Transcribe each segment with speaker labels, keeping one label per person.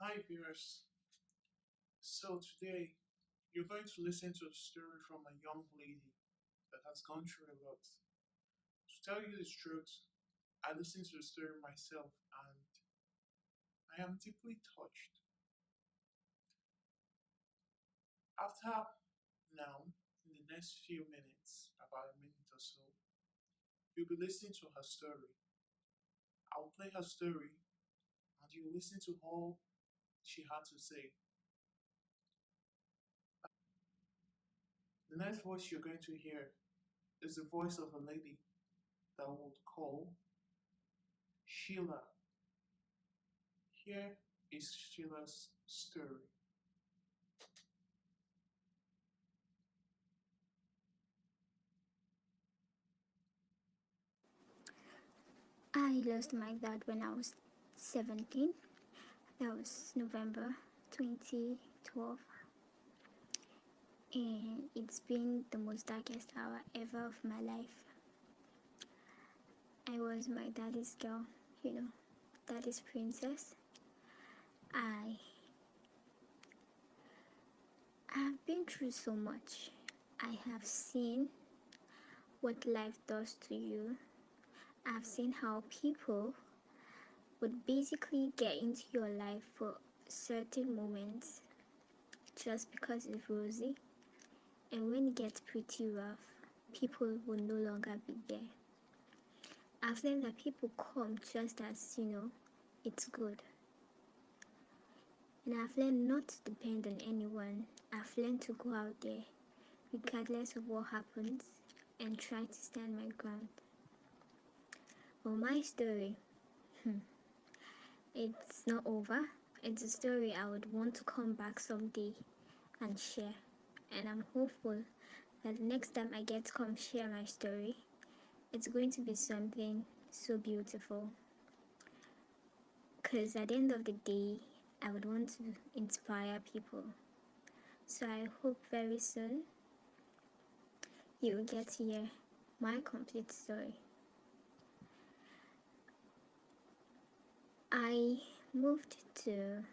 Speaker 1: Hi viewers. So today you're going to listen to a story from a young lady that has gone through a lot. To tell you the truth, I listened to the story myself and I am deeply touched. After now, in the next few minutes, about a minute or so, you'll be listening to her story. I'll play her story and you'll listen to all she had to say. The next voice you're going to hear is the voice of a lady that we'll call Sheila. Here is Sheila's story.
Speaker 2: I lost my dad when I was 17. That was November 2012. And it's been the most darkest hour ever of my life. I was my daddy's girl, daddy's princess. I have been through so much. I have seen what life does to you. I've seen how people would basically get into your life for certain moments just because it's rosy. And when it gets pretty rough, people will no longer be there. I've learned that people come just as, it's good. And I've learned not to depend on anyone. I've learned to go out there, regardless of what happens, and try to stand my ground. Well, my story, it's not over. It's a story I would want to come back someday and share. And I'm hopeful that the next time I get to come share my story, it's going to be something so beautiful. Because at the end of the day, I would want to inspire people. So I hope very soon you will get to hear my complete story. I moved to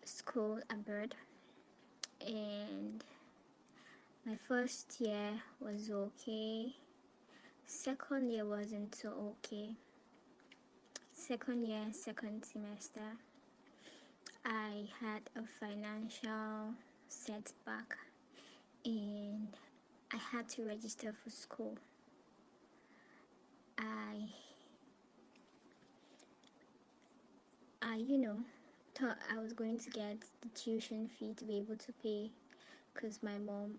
Speaker 2: school abroad, and my first year was okay. Second year wasn't so okay. Second year, second semester, I had a financial setback and I had to register for school. I thought I was going to get the tuition fee to be able to pay, because my mom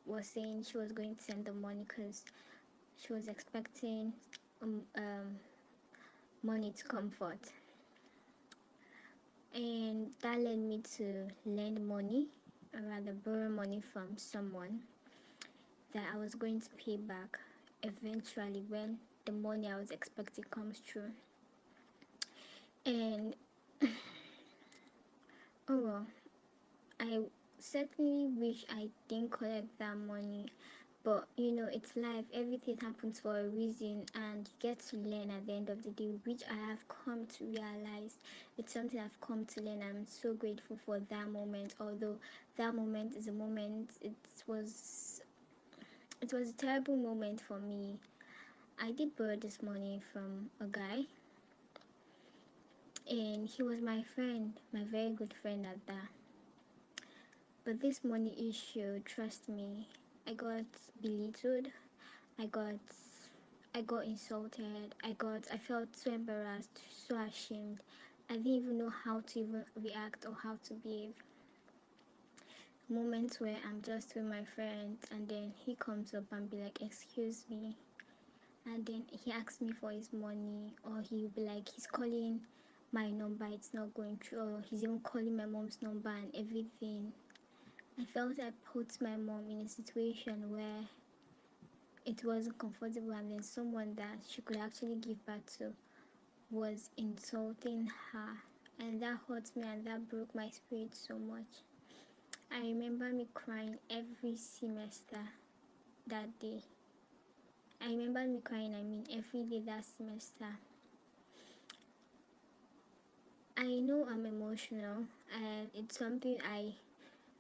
Speaker 2: was saying she was going to send the money because she was expecting money to come forth. And that led me to lend money, or rather borrow money from someone that I was going to pay back eventually when the money I was expecting comes through. And oh well, I certainly wish I didn't collect that money, but it's life. Everything happens for a reason, and you get to learn at the end of the day, which I have come to realize. It's something I've come to learn. I'm so grateful for that moment, although that moment is a moment, it was a terrible moment for me. I did borrow this money from a guy, and he was my friend, my very good friend at that. But this money issue, trust me, I got belittled. I got I got insulted. I felt so embarrassed, so ashamed. I didn't even know how to even react or how to behave. Moments where I'm just with my friends and then he comes up and be like, "Excuse me," and then he asks me for his money, or he'll be like, he's calling my number, it's not going through, or he's even calling my mom's number and everything. I felt I put my mom in a situation where it wasn't comfortable, and then someone that she could actually give back to was insulting her, and that hurt me and that broke my spirit so much. I remember me crying every semester that day. I remember me crying, every day that semester. I know I'm emotional, and it's something I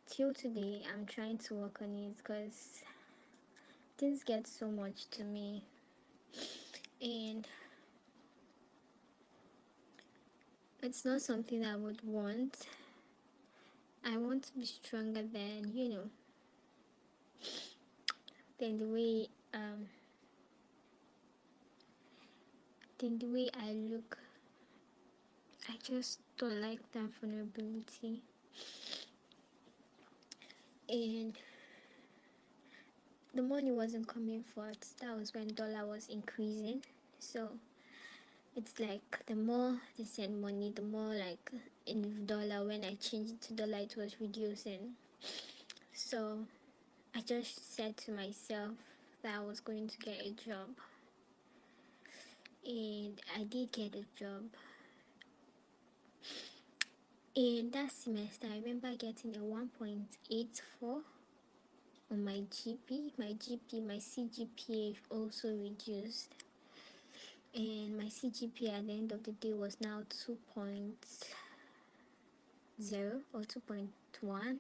Speaker 2: till today I'm trying to work on it because things get so much to me, and it's not something I would want. I want to be stronger than the way I look. I just don't like that vulnerability. And the money wasn't coming forth. That was when dollar was increasing. So it's like the more they send money, the more like in dollar, when I changed it to dollar, it was reducing. So I just said to myself that I was going to get a job. And I did get a job. In that semester, I remember getting a 1.84 on my my CGPA also reduced, and my CGPA at the end of the day was now 2.0 or 2.1.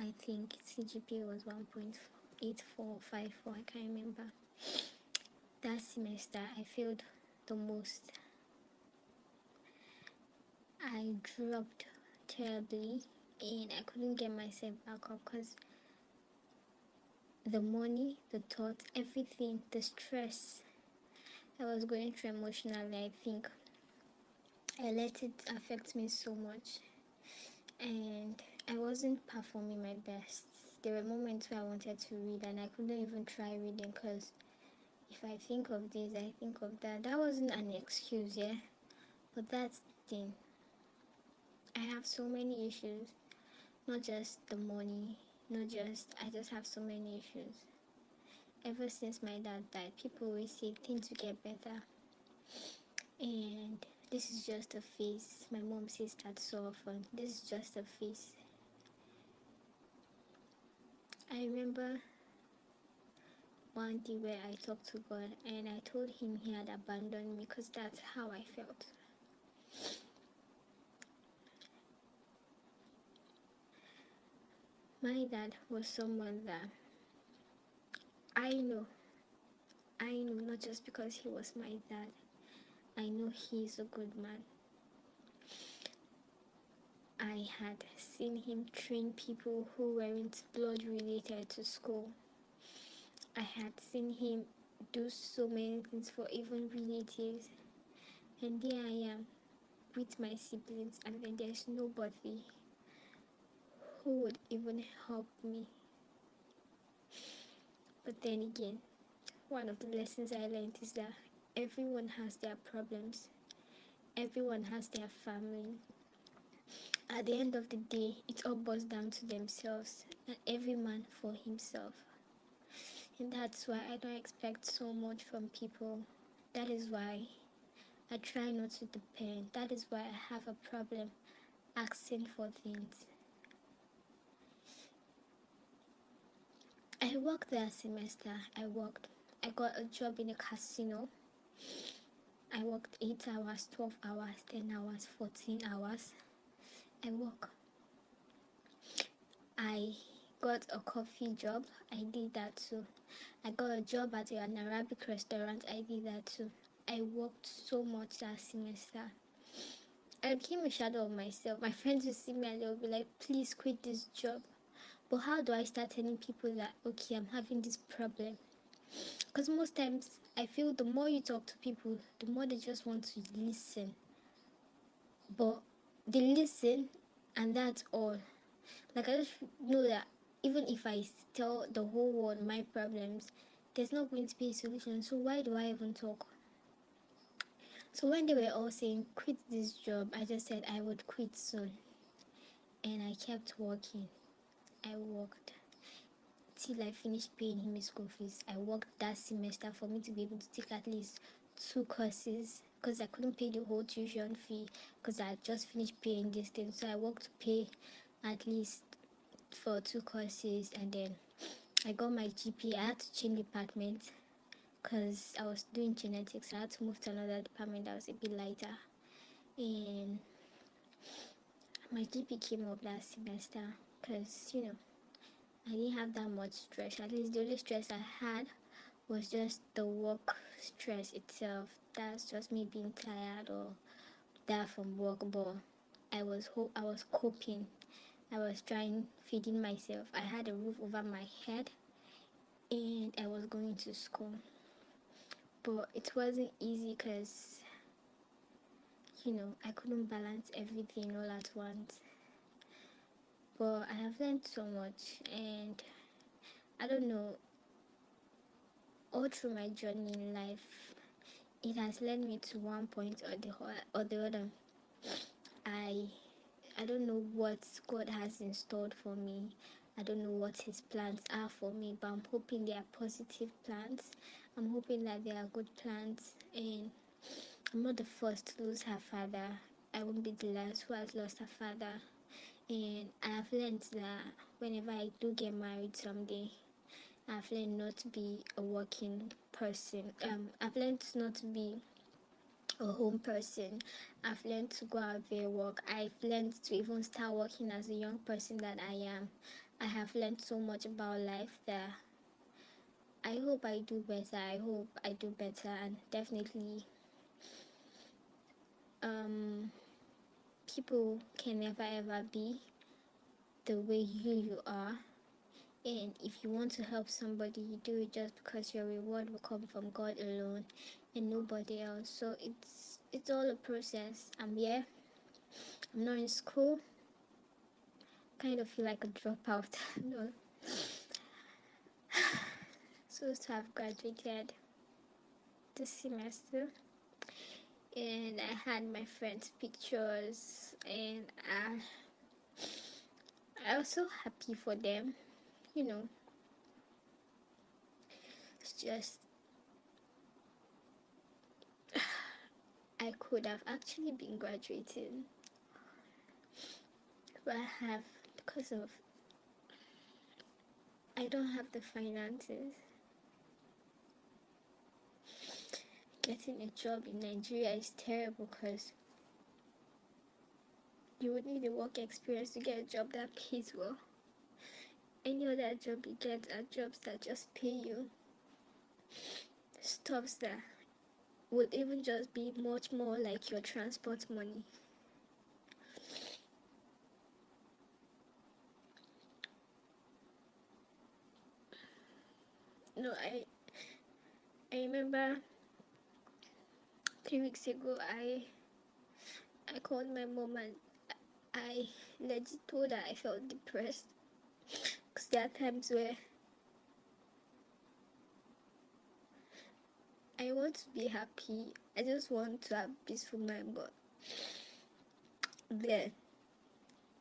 Speaker 2: I think CGPA was 1.8454. I can't remember. That semester I failed the most. I dropped terribly, and I couldn't get myself back up because the money, the thoughts, everything, the stress I was going through emotionally, I think I let it affect me so much, and I wasn't performing my best. There were moments where I wanted to read and I couldn't even try reading because if I think of this, I think of that. That wasn't an excuse, yeah, but that's the thing. I have so many issues, not just the money, I just have so many issues. Ever since my dad died, people always say things will get better. And this is just a phase. My mom says that so often. This is just a phase. I remember one day where I talked to God and I told him he had abandoned me because that's how I felt. My dad was someone that I know, not just because he was my dad, I know he's a good man. I had seen him train people who weren't blood related to school. I had seen him do so many things for even relatives. And there I am with my siblings, and then there's nobody who would even help me. But then again, one of the lessons I learned is that everyone has their problems, everyone has their family. At the end of the day, it all boils down to themselves, and every man for himself. And that's why I don't expect so much from people. That is why I try not to depend. That is why I have a problem asking for things. I worked that semester. I got a job in a casino. I worked 8 hours, 12 hours, 10 hours, 14 hours. I work. I got a coffee job. I did that too. I got a job at an Arabic restaurant. I did that too. I worked so much that semester. I became a shadow of myself. My friends will see me and they'll be like, please quit this job. But how do I start telling people that, okay, I'm having this problem? Because most times I feel the more you talk to people, the more they just want to listen. But they listen and that's all. Like, I just know that even if I tell the whole world my problems, there's not going to be a solution. So why do I even talk? So when they were all saying quit this job, I just said I would quit soon. And I kept working. I worked till I finished paying him his school fees. I worked that semester for me to be able to take at least 2 courses because I couldn't pay the whole tuition fee because I had just finished paying this thing. So I worked to pay at least for 2 courses, and then I got my GP. I had to change department because I was doing genetics. I had to move to another department that was a bit lighter. And my GP came up last semester because, I didn't have that much stress. At least the only stress I had was just the work stress itself. That's just me being tired or that from work. But I was coping. I was trying feeding myself. I had a roof over my head, and I was going to school. But it wasn't easy because I couldn't balance everything all at once. But I have learned so much, and I don't know, all through my journey in life, it has led me to one point or the other. I I don't know what God has installed for me. I don't know what His plans are for me, but I'm hoping they are positive plans. I'm hoping that they are good plans, and I'm not the first to lose her father. I won't be the last who has lost her father. And I have learned that whenever I do get married someday, I've learned not to be a working person. I've learned not to be a home person. I've learned to go out there work. I've learned to even start working as a young person that I am. I have learned so much about life that I hope I do better. I hope I do better, and definitely people can never ever be the way you are. And if you want to help somebody, you do it just because your reward will come from God alone and nobody else. So it's all a process. I'm here. I'm not in school. Kind of feel like a dropout. No. So to have graduated this semester, and I had my friends' pictures, and I was so happy for them. You know, it's just I could have actually been graduating, but because of I don't have the finances. Getting a job in Nigeria is terrible because you would need a work experience to get a job that pays well. Any other job you get are jobs that just pay you stuffs that would even just be much more like your transport money. No, I remember 3 weeks ago I called my mom and I legit told her I felt depressed because there are times where I want to be happy. I just want to have peaceful mind, but then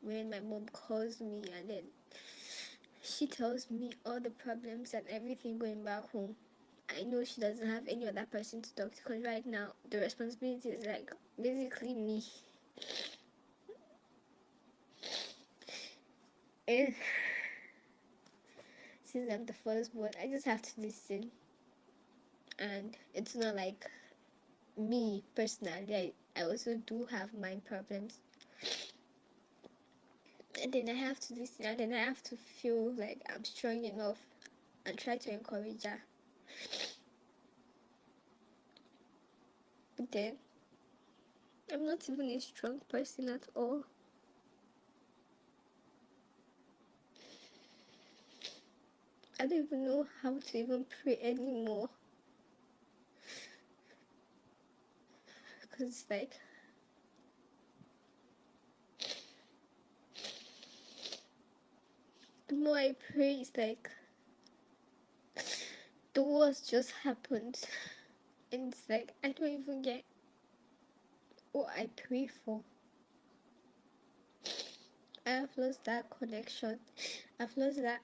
Speaker 2: when my mom calls me and then she tells me all the problems and everything going back home, I know she doesn't have any other person to talk to because right now the responsibility is like basically me. And since I'm the firstborn, I just have to listen. And it's not like me personally, I also do have my problems. And then I have to listen, and then I have to feel like I'm strong enough and try to encourage her. But then I'm not even a strong person at all. I don't even know how to even pray anymore. Because it's like the more I pray, it's like the worst just happened. And it's like I don't even get what I pray for. I have lost that connection. I've lost that.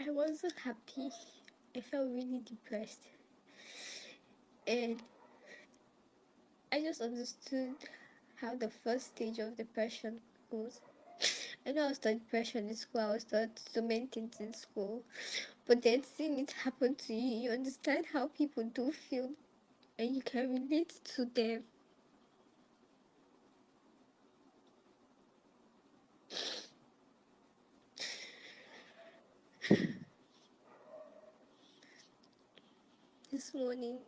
Speaker 2: I wasn't happy. I felt really depressed. And I just understood how the first stage of depression goes. I know I was taught depression in school, I was taught so many things in school, but then seeing it happen to you, you understand how people do feel and you can relate to them. This morning,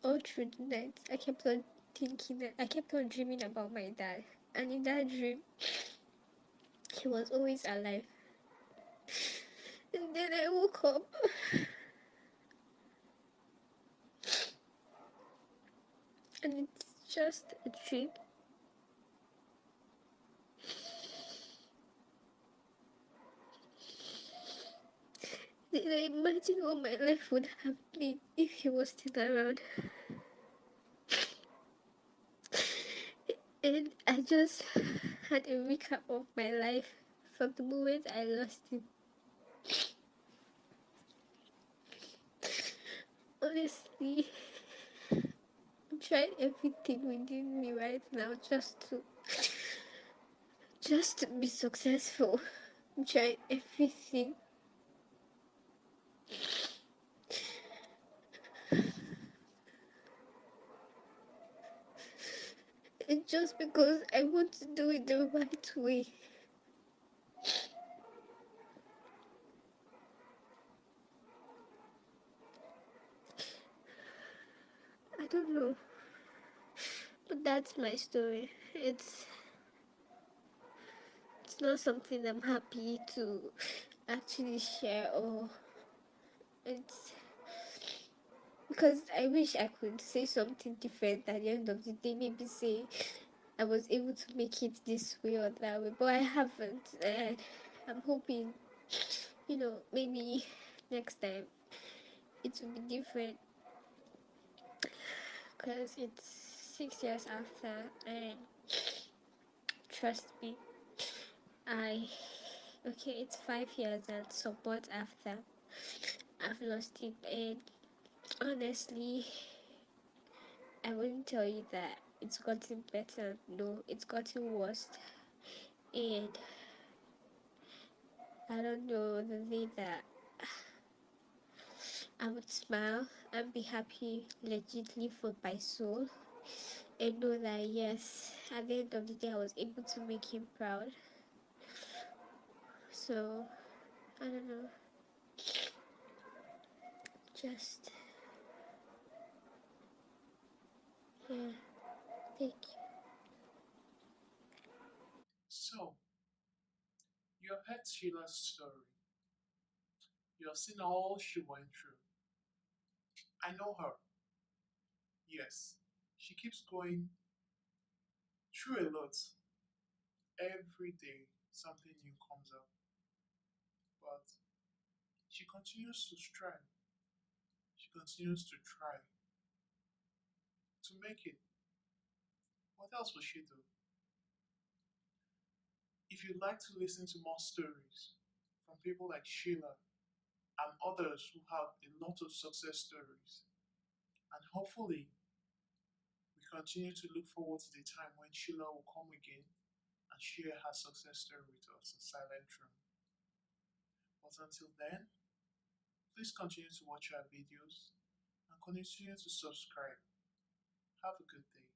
Speaker 2: all through the night, I kept on thinking that I kept on dreaming about my dad. And in that dream, he was always alive. And then I woke up and it's just a dream. Then I imagine what my life would have been if he was still around. And I just had a recap of my life from the moment I lost him. Honestly, I'm trying everything within me right now just to be successful. I'm trying everything. And just because I want to do it the right way. I don't know. But that's my story. It's not something I'm happy to actually share, or it's because I wish I could say something different at the end of the day. Maybe say I was able to make it this way or that way, but I haven't. And I'm hoping, maybe next time it will be different, because it's 6 years after, and trust me, I okay, it's 5 years and support after I've lost it, and honestly, I wouldn't tell you that it's gotten better. No, it's gotten worse. And I don't know the day that I would smile and be happy legitly for my soul, and know that yes, at the end of the day I was able to make him proud. So I don't know. Just yeah, thank you.
Speaker 1: So, you have heard Sheila's story. You have seen all she went through. I know her. Yes, she keeps going through a lot. Every day, something new comes up. But she continues to strive. She continues to try to make it. What else will she do? If you'd like to listen to more stories from people like Sheila and others who have a lot of success stories, and hopefully we continue to look forward to the time when Sheila will come again and share her success story with us in silent room. But until then, please continue to watch our videos and continue to subscribe. Have a good day.